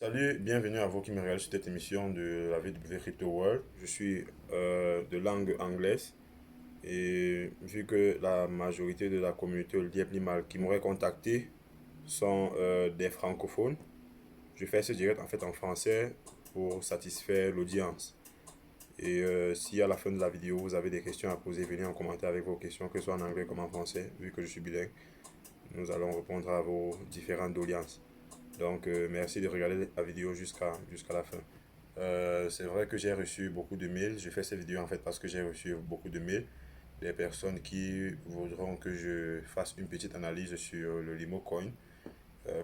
Salut, bienvenue à vous qui me regardez sur cette émission de la VW Crypto World. Je suis de langue anglaise et vu que la majorité de la communauté Limal qui m'aurait contacté sont des francophones, je fais ce direct en fait en français pour satisfaire l'audience. Et si à la fin de la vidéo vous avez des questions à poser, venez en commentaire avec vos questions, que ce soit en anglais comme en français, vu que je suis bilingue. Nous allons répondre à vos différentes doléances. Donc, merci de regarder la vidéo jusqu'à la fin. C'est vrai que j'ai reçu beaucoup de mails. Je fais cette vidéo en fait parce que j'ai reçu beaucoup de mails. Des personnes qui voudront que je fasse une petite analyse sur le Limo Coin.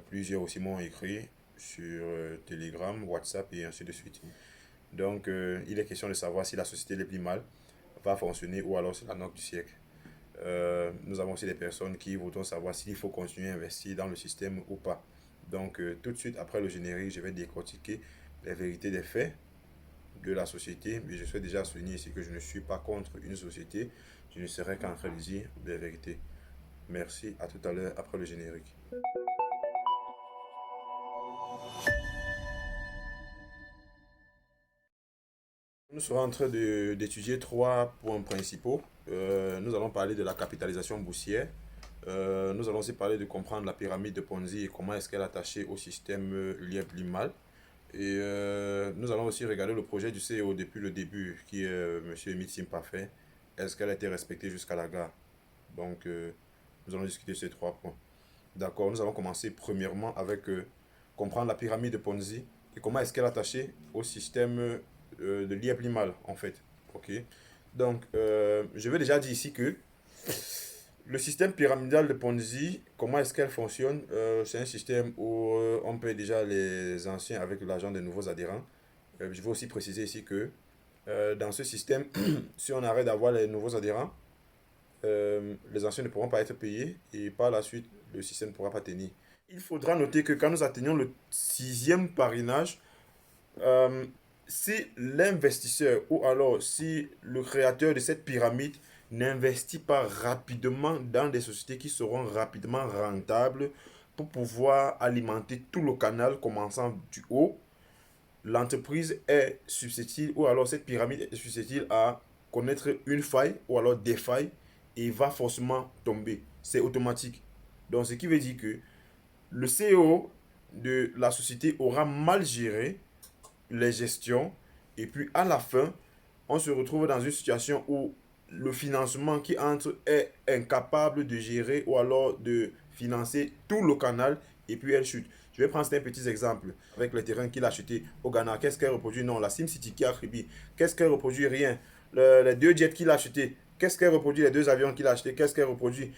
Plusieurs aussi m'ont écrit sur Telegram, WhatsApp et ainsi de suite. Donc, il est question de savoir si la société Les Mal va fonctionner ou alors c'est la note du siècle. Nous avons aussi des personnes qui voudront savoir s'il faut continuer à investir dans le système ou pas. Donc, tout de suite après le générique, je vais décortiquer les vérités des faits de la société. Mais je souhaite déjà souligner ici que je ne suis pas contre une société. Je ne serai qu'en train de dire des vérités. Merci, à tout à l'heure après le générique. Nous serons en train d'étudier trois points principaux. Nous allons parler de la capitalisation boursière. Nous allons aussi parler de comprendre la pyramide de Ponzi et comment est-ce qu'elle est attachée au système Lieb-Limal. Et nous allons aussi regarder le projet du CEO depuis le début, qui est M. Mitsim Parfait. Est-ce qu'elle a été respectée jusqu'à la gare? Donc, nous allons discuter ces trois points. D'accord, nous allons commencer premièrement avec comprendre la pyramide de Ponzi et comment est-ce qu'elle est attachée au système de Lieb-Limal, en fait. Ok. Donc, je vais déjà dire ici que le système pyramidal de Ponzi, comment est-ce qu'elle fonctionne? C'est un système où on paye déjà les anciens avec l'argent des nouveaux adhérents. Je vais aussi préciser ici que dans ce système, si on arrête d'avoir les nouveaux adhérents, les anciens ne pourront pas être payés et par la suite, le système ne pourra pas tenir. Il faudra noter que quand nous atteignons le sixième parrainage, euh, si l'investisseur ou alors si le créateur de cette pyramide n'investit pas rapidement dans des sociétés qui seront rapidement rentables pour pouvoir alimenter tout le canal commençant du haut, l'entreprise est susceptible ou alors cette pyramide est susceptible à connaître une faille ou alors des failles et va forcément tomber. C'est automatique. Donc ce qui veut dire que le CEO de la société aura mal géré les gestions et puis à la fin, on se retrouve dans une situation où le financement qui entre est incapable de gérer ou alors de financer tout le canal et puis elle chute. Je vais prendre un petit exemple avec le terrain qu'il a acheté au Ghana. Qu'est-ce qu'elle reproduit? Non, la SimCity qui a créé. Qu'est-ce qu'elle reproduit? Rien. Les deux jets qu'il a achetés. Qu'est-ce qu'elle reproduit? Les deux avions qu'il a achetés. Qu'est-ce qu'elle reproduit?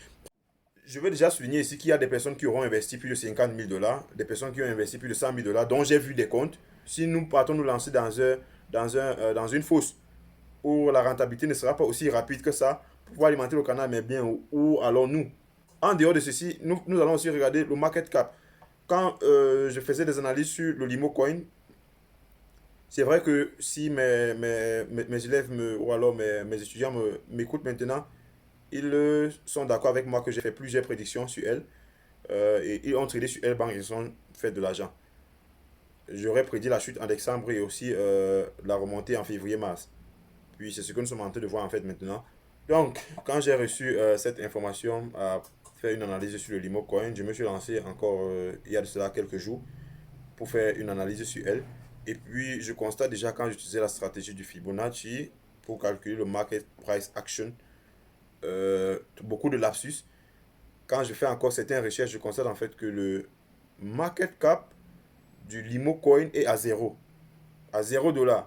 Je veux déjà souligner ici qu'il y a des personnes qui auront investi plus de 50 000 dollars, des personnes qui ont investi plus de 100 000 dollars, dont j'ai vu des comptes. Si nous partons nous lancer dans une fosse où la rentabilité ne sera pas aussi rapide que ça pour pouvoir alimenter le canal, mais bien, où allons-nous? En dehors de ceci, nous allons aussi regarder le market cap. Quand je faisais des analyses sur le Limo Coin, c'est vrai que si mes élèves ou alors mes étudiants m'écoutent maintenant, ils sont d'accord avec moi que j'ai fait plusieurs prédictions sur elle. Et ils ont tradé sur L-Bank, ils ont fait de l'argent. J'aurais prédit la chute en décembre et aussi la remontée en février-mars. Puis c'est ce que nous sommes en train de voir en fait maintenant. Donc, quand j'ai reçu cette information à faire une analyse sur le Limo Coin, je me suis lancé encore il y a de cela quelques jours pour faire une analyse sur elle. Et puis, je constate déjà quand j'utilisais la stratégie du Fibonacci pour calculer le market price action, beaucoup de lapsus. Quand je fais encore certaines recherches, je constate en fait que le market cap du Limo Coin est à 0 $.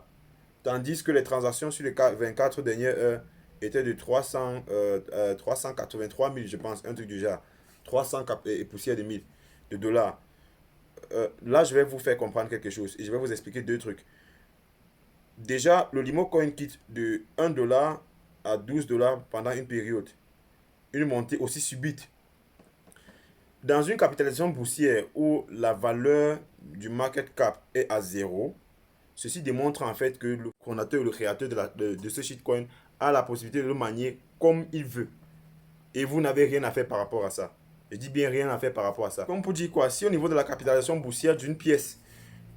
Tandis que les transactions sur les 24 dernières heures étaient de 383 000, je pense, un truc du genre. 300 et poussière de 1000 de dollars. Là, je vais vous faire comprendre quelque chose et je vais vous expliquer deux trucs. Déjà, le Limo Coin quitte de 1 $ à 12 $ pendant une période. Une montée aussi subite. Dans une capitalisation boursière où la valeur du market cap est à zéro, ceci démontre en fait que le fondateur, le créateur de ce shitcoin a la possibilité de le manier comme il veut. Et vous n'avez rien à faire par rapport à ça. Je dis bien rien à faire par rapport à ça. Comme pour dire quoi, si au niveau de la capitalisation boursière d'une pièce,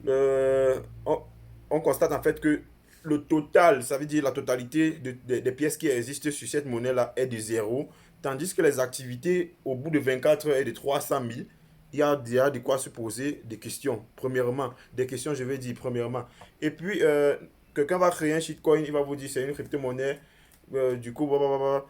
euh, on, on constate en fait que le total, ça veut dire la totalité des pièces qui existent sur cette monnaie-là est de zéro, tandis que les activités au bout de 24 heures est de 300 000. Il y a déjà de quoi se poser des questions, premièrement. Des questions, je vais dire, premièrement. Et puis, quelqu'un va créer un shitcoin, il va vous dire c'est une crypto-monnaie. Du coup, blablabla.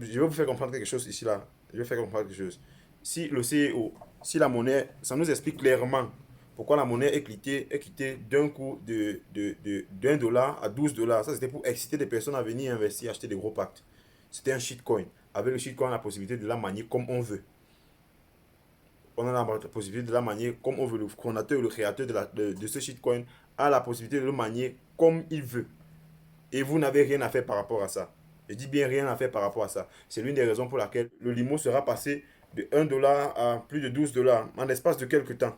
Je vais vous faire comprendre quelque chose ici, là. Je vais faire comprendre quelque chose. Si le CEO, si la monnaie, ça nous explique clairement pourquoi la monnaie est quittée d'un coup d'un dollar à 12 dollars. Ça, c'était pour exciter des personnes à venir investir, acheter des gros packs. C'était un shitcoin. Avec le shitcoin, on a la possibilité de la manier comme on veut. On a la possibilité de la manier comme on veut. Le fondateur, le créateur de ce shitcoin a la possibilité de le manier comme il veut. Et vous n'avez rien à faire par rapport à ça. Je dis bien rien à faire par rapport à ça. C'est l'une des raisons pour laquelle le limo sera passé de 1 dollar à plus de 12 dollars en l'espace de quelques temps.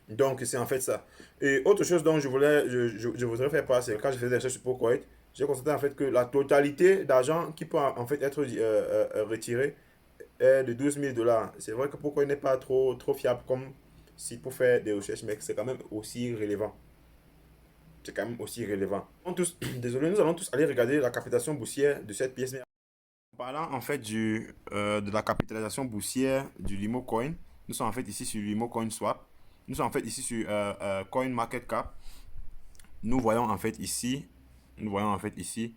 Donc, c'est en fait ça. Et autre chose dont je voudrais faire part, c'est quand je faisais des recherches sur ProCoin, j'ai constaté en fait que la totalité d'argent qui peut en fait être retiré est de 12 000 dollars. C'est vrai que ProCoin n'est pas trop fiable comme site pour faire des recherches, mais c'est quand même aussi relevant. C'est quand même aussi relevant. Désolé, nous allons tous aller regarder la capitalisation boursière de cette pièce. En parlant en fait de la capitalisation boursière du Limo Coin, nous sommes en fait ici sur Limo Coin Swap. Nous sommes en fait ici sur Coin Market Cap. Nous voyons en fait ici, nous voyons en fait ici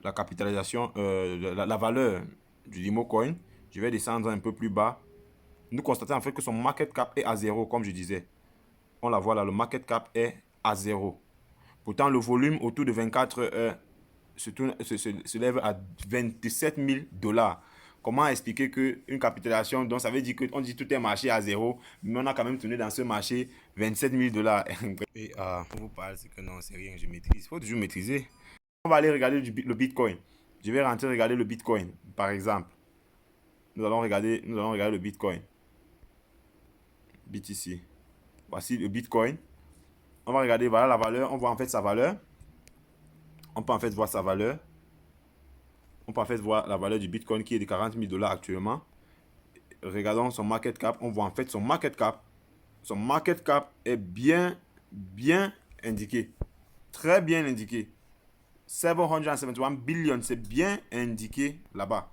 la capitalisation, la valeur du Limo Coin. Je vais descendre un peu plus bas. Nous constatons en fait que son market cap est à zéro, comme je disais. On la voit là, le market cap est à zéro. Pourtant, le volume autour de 24 heures se lève à 27 000 dollars. Comment expliquer qu'une capitalisation, donc ça veut dire qu'on dit tout est marché à zéro, mais on a quand même tourné dans ce marché 27 000 dollars. Et on vous parle, c'est que non, c'est rien, je maîtrise. Il faut toujours maîtriser. On va aller regarder le Bitcoin. Je vais rentrer regarder le Bitcoin, par exemple. Nous allons regarder le Bitcoin. BTC. Voici le Bitcoin. On va regarder, voilà la valeur. On voit en fait sa valeur. On peut en fait voir sa valeur. On peut en fait voir la valeur du Bitcoin qui est de 40 000 dollars actuellement. Regardons son market cap. On voit en fait son market cap. Son market cap est bien indiqué. Très bien indiqué. 771 billion, c'est bien indiqué là-bas.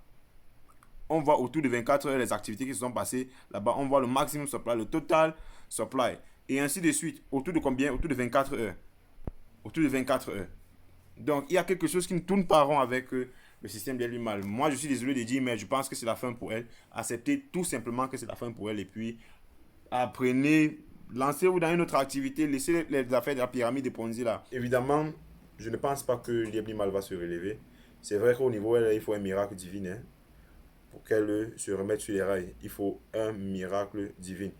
On voit autour de 24 heures les activités qui se sont passées là-bas. On voit le maximum supply, le total supply. Et ainsi de suite. Autour de combien? Autour de 24 heures. Autour de 24 heures. Donc, il y a quelque chose qui ne tourne pas rond avec le système bien lui-même. Moi, je suis désolé de dire, mais je pense que c'est la fin pour elle. Acceptez tout simplement que c'est la fin pour elle et puis apprenez, lancez-vous dans une autre activité, laissez les affaires de la pyramide de Ponzi là. Évidemment, je ne pense pas que Liebling va se relever. C'est vrai qu'au niveau, il faut un miracle divin hein, pour qu'elle se remette sur les rails. Il faut un miracle divin.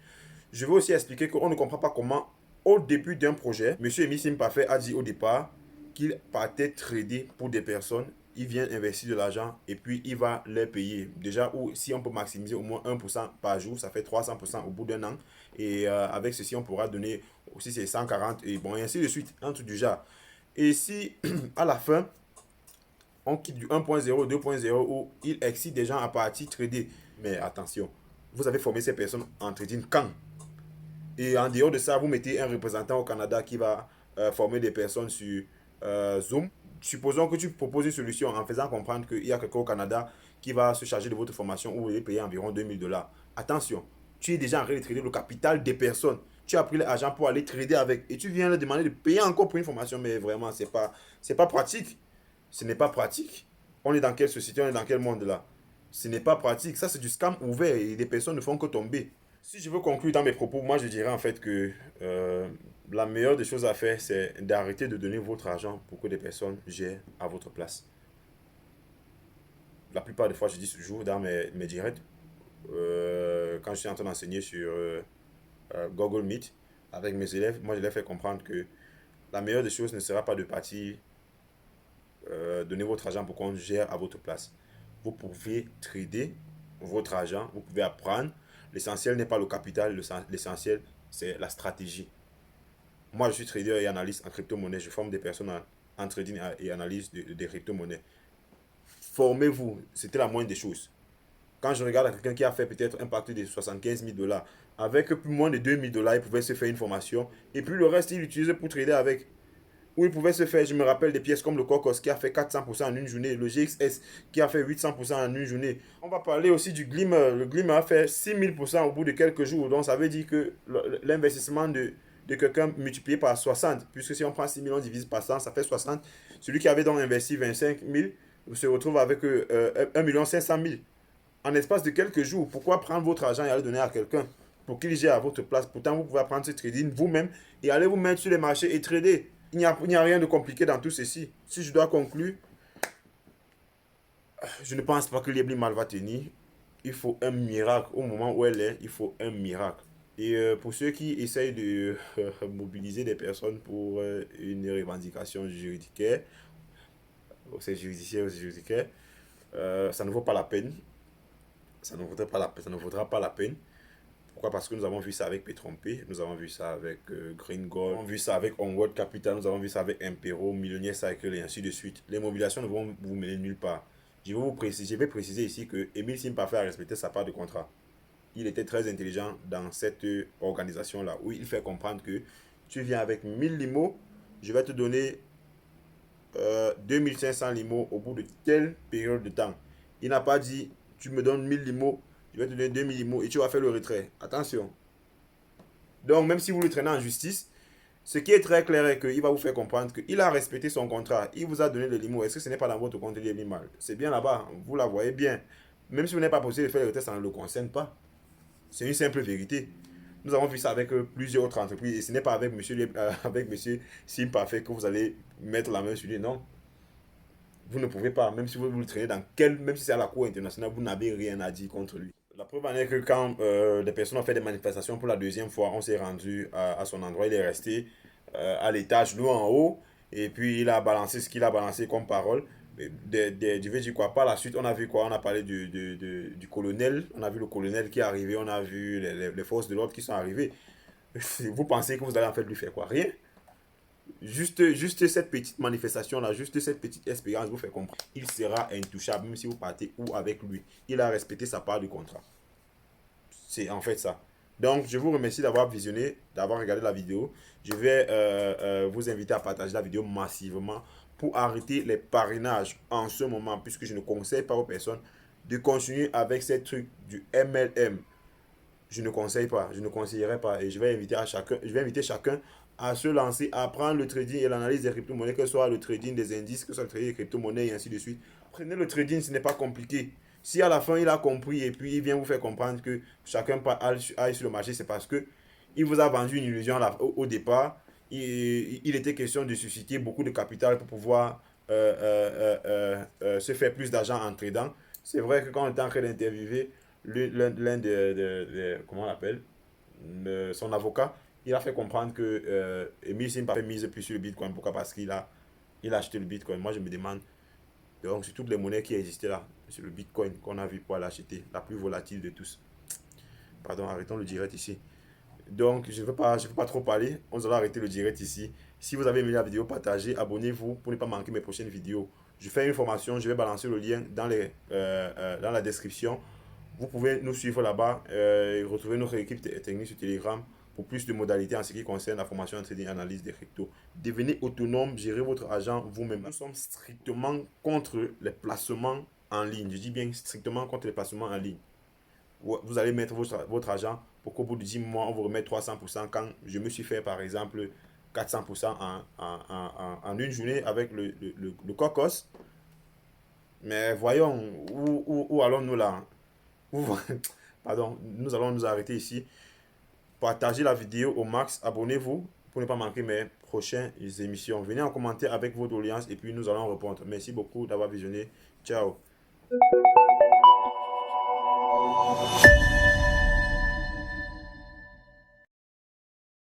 Je veux aussi expliquer qu'on ne comprend pas comment, au début d'un projet, M. Emissim Parfait a dit au départ qu'il partait trader pour des personnes, il vient investir de l'argent et puis il va les payer. Déjà, ou si on peut maximiser au moins 1% par jour, ça fait 300% au bout d'un an. Et avec ceci, on pourra donner aussi ces 140 et bon, et ainsi de suite, un truc du genre. Et si à la fin, on quitte du 1.0, 2.0 où il excite des gens à partir trader. Mais attention, vous avez formé ces personnes en trading quand? Et en dehors de ça, vous mettez un représentant au Canada qui va former des personnes sur Zoom. Supposons que tu proposes une solution en faisant comprendre qu'il y a quelqu'un au Canada qui va se charger de votre formation où vous allez payer environ 2000 dollars. Attention, tu es déjà en train de trader le capital des personnes. Tu as pris l'argent pour aller trader avec et tu viens leur demander de payer encore pour une formation. Mais vraiment, c'est pas pratique. Ce n'est pas pratique. On est dans quelle société, on est dans quel monde là? Ce n'est pas pratique. Ça, c'est du scam ouvert et les personnes ne font que tomber. Si je veux conclure dans mes propos, moi je dirais en fait que la meilleure des choses à faire, c'est d'arrêter de donner votre argent pour que des personnes gèrent à votre place. La plupart des fois, je dis toujours dans mes directs, quand je suis en train d'enseigner sur Google Meet avec mes élèves, moi je leur fais comprendre que la meilleure des choses ne sera pas de partir donner votre argent pour qu'on gère à votre place. Vous pouvez trader votre argent, vous pouvez apprendre. L'essentiel n'est pas le capital, l'essentiel c'est la stratégie. Moi je suis trader et analyste en crypto-monnaie, je forme des personnes en trading et analyse de crypto-monnaie. Formez-vous, c'était la moindre des choses. Quand je regarde quelqu'un qui a fait peut-être un pacte de 75 000 dollars, Avec plus moins de 2000 $, il pouvait se faire une formation. Et puis le reste, il l'utilisait pour trader avec. Où il pouvait se faire, je me rappelle, des pièces comme le Cocos qui a fait 400% en une journée, le GXS qui a fait 800% en une journée. On va parler aussi du Glimmer. Le Glimmer a fait 6000% au bout de quelques jours. Donc ça veut dire que l'investissement de quelqu'un multiplié par 60, puisque si on prend 6 000, on divise par 100, ça fait 60. Celui qui avait donc investi 25 000 se retrouve avec 1 500 000 en espace de quelques jours. Pourquoi prendre votre argent et aller donner à quelqu'un pour qu'il gère à votre place? Pourtant, vous pouvez prendre ce trading vous-même et aller vous mettre sur les marchés et trader. Il n'y a rien de compliqué dans tout ceci. Si je dois conclure, je ne pense pas que l'Ebly Mal va tenir. Il faut un miracle. Au moment où elle est, il faut un miracle. Et pour ceux qui essayent de mobiliser des personnes pour une revendication juridicaire, c'est judiciaire ou juridicaire, ça ne vaut pas la peine. Ça ne vaudra pas la peine. Pourquoi? Parce que nous avons vu ça avec P-Trompé, nous avons vu ça avec Green Gold, nous avons vu ça avec Onward Capital, nous avons vu ça avec Impero, Millionaire Cycle et ainsi de suite. Les mobilisations ne vont vous mener nulle part. Je vais préciser ici que Émile Simparfait a respecté sa part de contrat. Il était très intelligent dans cette organisation-là, où il fait comprendre que tu viens avec 1000 limos, je vais te donner 2500 limos au bout de telle période de temps. Il n'a pas dit, tu me donnes 1000 limos, je vais te donner 2000 limos et tu vas faire le retrait. Attention. Donc, même si vous le traînez en justice, ce qui est très clair est qu'il va vous faire comprendre qu'il a respecté son contrat. Il vous a donné le limo. Est-ce que ce n'est pas dans votre compte de mal? C'est bien là-bas. Vous la voyez bien. Même si vous n'êtes pas possible de faire le retrait, ça ne le concerne pas. C'est une simple vérité. Nous avons vu ça avec plusieurs autres entreprises. Et ce n'est pas avec monsieur Simparfait que vous allez mettre la main sur lui. Non. Vous ne pouvez pas. Même si vous le traînez même si c'est à la Cour internationale, vous n'avez rien à dire contre lui. La preuve en est que quand des personnes ont fait des manifestations pour la deuxième fois, on s'est rendu à son endroit. Il est resté à l'étage, nous en haut. Et puis il a balancé ce qu'il a balancé comme parole. Je vais dire quoi? Par la suite, on a vu quoi? On a parlé du colonel. On a vu le colonel qui est arrivé. On a vu les forces de l'ordre qui sont arrivées. Vous pensez que vous allez en fait lui faire quoi? Rien. Juste cette petite manifestation-là, juste cette petite expérience vous fait comprendre. Il sera intouchable, même si vous partez ou avec lui. Il a respecté sa part du contrat. C'est en fait ça. Donc, je vous remercie d'avoir visionné, d'avoir regardé la vidéo. Je vais vous inviter à partager la vidéo massivement pour arrêter les parrainages en ce moment, puisque je ne conseille pas aux personnes de continuer avec ces trucs du MLM. Je ne conseille pas, je ne conseillerais pas. Et je vais inviter chacun à se lancer, à apprendre le trading et l'analyse des crypto-monnaies, que ce soit le trading des indices, que ce soit le trading des crypto-monnaies et ainsi de suite. Prenez le trading, ce n'est pas compliqué. Si à la fin il a compris et puis il vient vous faire comprendre que chacun aille sur le marché, c'est parce que il vous a vendu une illusion là, au départ. Il était question de susciter beaucoup de capital pour pouvoir se faire plus d'argent en tradant. C'est vrai que quand on était en train d'interviewer l'un comment on l'appelle, son avocat, il a fait comprendre que Emile Sim pas fait mise plus sur le Bitcoin. Pourquoi? Parce il a acheté le Bitcoin. Moi, je me demande, donc, sur toutes les monnaies qui existaient là, sur le Bitcoin qu'on a vu pour l'acheter, la plus volatile de tous. Pardon, arrêtons le direct ici. Donc, je ne veux pas trop parler. On va arrêter le direct ici. Si vous avez aimé la vidéo, partagez, abonnez-vous pour ne pas manquer mes prochaines vidéos. Je fais une formation, je vais balancer le lien dans la description. Vous pouvez nous suivre là-bas et retrouver notre équipe technique sur Telegram pour plus de modalités en ce qui concerne la formation en trading et analyse des cryptos. Devenez autonome, gérez votre argent vous-même. Nous sommes strictement contre les placements en ligne. Je dis bien strictement contre les placements en ligne. Vous allez mettre votre argent pour qu'au bout de 10 mois, on vous remette 300% quand je me suis fait par exemple 400% en une journée avec le Cocos. Mais voyons, où allons-nous là? Pardon, nous allons nous arrêter ici. Partagez la vidéo au max, abonnez-vous pour ne pas manquer mes prochaines émissions. Venez en commentaire avec vos doléances et puis nous allons répondre. Merci beaucoup d'avoir visionné. Ciao.